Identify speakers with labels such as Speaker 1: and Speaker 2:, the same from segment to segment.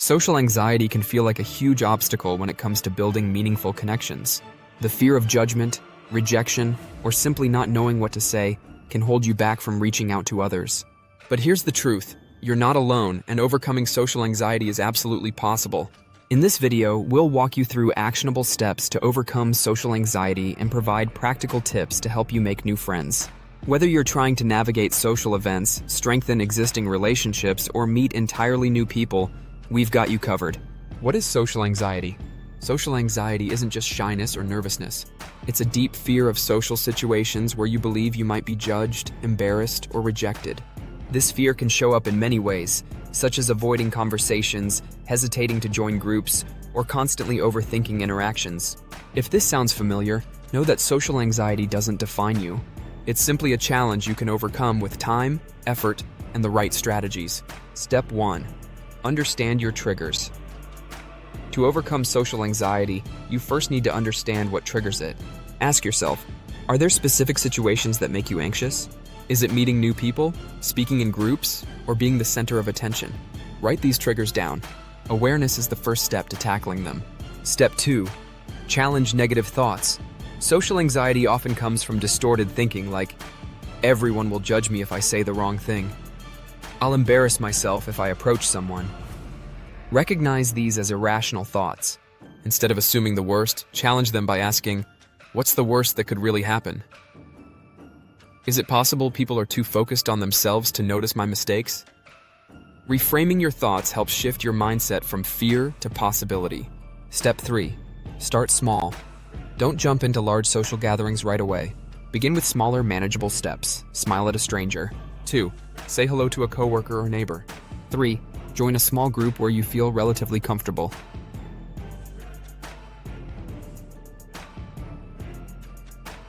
Speaker 1: Social anxiety can feel like a huge obstacle when it comes to building meaningful connections. The fear of judgment, rejection, or simply not knowing what to say can hold you back from reaching out to others. But here's the truth. You're not alone, and overcoming social anxiety is absolutely possible. In this video, we'll walk you through actionable steps to overcome social anxiety and provide practical tips to help you make new friends. Whether you're trying to navigate social events, strengthen existing relationships, or meet entirely new people, we've got you covered. What is social anxiety? Social anxiety isn't just shyness or nervousness. It's a deep fear of social situations where you believe you might be judged, embarrassed, or rejected. This fear can show up in many ways, such as avoiding conversations, hesitating to join groups, or constantly overthinking interactions. If this sounds familiar, know that social anxiety doesn't define you. It's simply a challenge you can overcome with time, effort, and the right strategies. Step 1. Understand your triggers. To overcome social anxiety, you first need to understand what triggers it. Ask yourself, are there specific situations that make you anxious? Is it meeting new people, speaking in groups, or being the center of attention? Write these triggers down. Awareness is the first step to tackling them. Step 2. Challenge negative thoughts. Social anxiety often comes from distorted thinking like, everyone will judge me if I say the wrong thing. I'll embarrass myself if I approach someone. Recognize these as irrational thoughts. Instead of assuming the worst, challenge them by asking, what's the worst that could really happen? Is it possible people are too focused on themselves to notice my mistakes? Reframing your thoughts helps shift your mindset from fear to possibility. Step 3. Start small. Don't jump into large social gatherings right away. Begin with smaller, manageable steps. Smile at a stranger. 2. Say hello to a coworker or neighbor. 3. Join a small group where you feel relatively comfortable.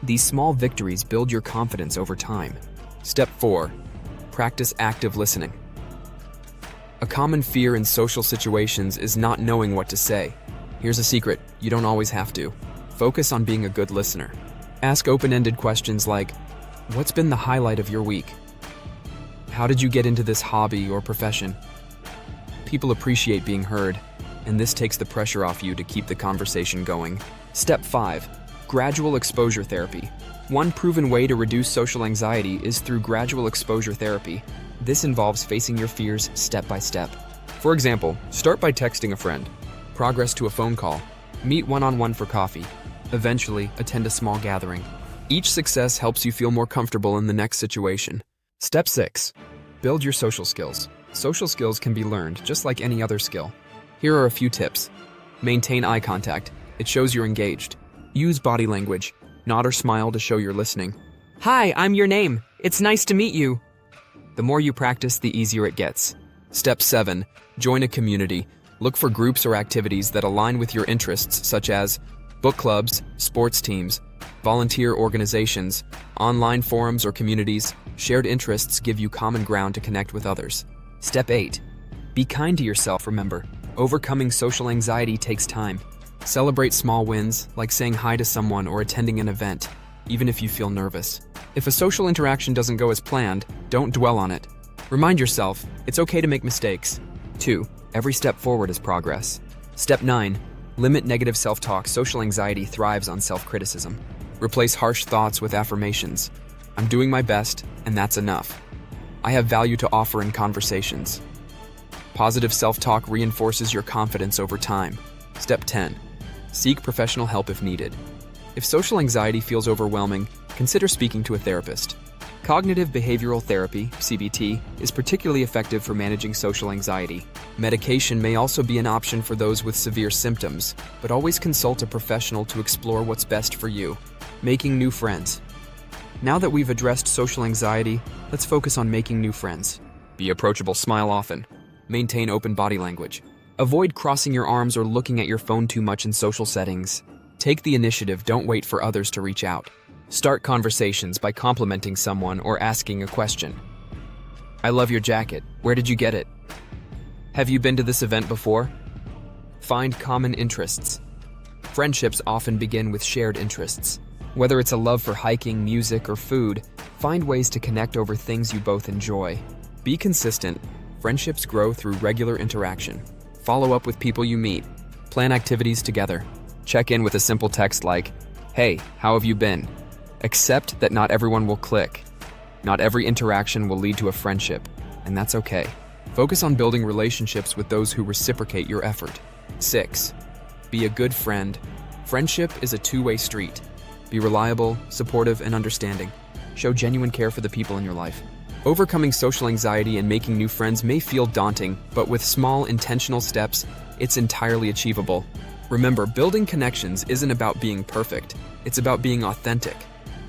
Speaker 1: These small victories build your confidence over time. Step 4. Practice active listening. A common fear in social situations is not knowing what to say. Here's a secret, you don't always have to. Focus on being a good listener. Ask open-ended questions like, what's been the highlight of your week? How did you get into this hobby or profession? People appreciate being heard, and this takes the pressure off you to keep the conversation going. Step 5. Gradual exposure therapy. One proven way to reduce social anxiety is through gradual exposure therapy. This involves facing your fears step by step. For example, start by texting a friend, progress to a phone call, meet one-on-one for coffee, eventually attend a small gathering. Each success helps you feel more comfortable in the next situation. Step 6. Build your social skills. Social skills can be learned just like any other skill. Here are a few tips. Maintain eye contact. It shows you're engaged. Use body language. Nod or smile to show you're listening. Hi, I'm your name. It's nice to meet you. The more you practice, the easier it gets. Step 7. Join a community. Look for groups or activities that align with your interests, such as book clubs, sports teams, volunteer organizations, online forums or communities. Shared interests give you common ground to connect with others. Step 8. Be kind to yourself, remember. Overcoming social anxiety takes time. Celebrate small wins, like saying hi to someone or attending an event, even if you feel nervous. If a social interaction doesn't go as planned, don't dwell on it. Remind yourself, it's okay to make mistakes. 2. Every step forward is progress. Step 9. Limit negative self-talk. Social anxiety thrives on self-criticism. Replace harsh thoughts with affirmations. I'm doing my best, and that's enough. I have value to offer in conversations. Positive self-talk reinforces your confidence over time. Step 10. Seek professional help if needed. If social anxiety feels overwhelming, consider speaking to a therapist. Cognitive behavioral therapy, CBT, is particularly effective for managing social anxiety. Medication may also be an option for those with severe symptoms, but always consult a professional to explore what's best for you. Making new friends. Now that we've addressed social anxiety, let's focus on making new friends. Be approachable, smile often. Maintain open body language. Avoid crossing your arms or looking at your phone too much in social settings. Take the initiative, don't wait for others to reach out. Start conversations by complimenting someone or asking a question. I love your jacket. Where did you get it? Have you been to this event before? Find common interests. Friendships often begin with shared interests. Whether it's a love for hiking, music, or food, find ways to connect over things you both enjoy. Be consistent. Friendships grow through regular interaction. Follow up with people you meet. Plan activities together. Check in with a simple text like, "Hey, how have you been?" Accept that not everyone will click. Not every interaction will lead to a friendship, and that's okay. Focus on building relationships with those who reciprocate your effort. 6. Be a good friend. Friendship is a two-way street. Be reliable, supportive, and understanding. Show genuine care for the people in your life. Overcoming social anxiety and making new friends may feel daunting, but with small, intentional steps, it's entirely achievable. Remember, building connections isn't about being perfect. It's about being authentic.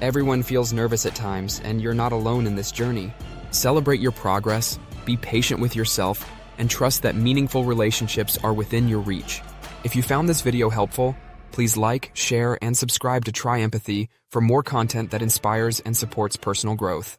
Speaker 1: Everyone feels nervous at times, and you're not alone in this journey. Celebrate your progress, be patient with yourself, and trust that meaningful relationships are within your reach. If you found this video helpful, please like, share, and subscribe to TryEmpathy for more content that inspires and supports personal growth.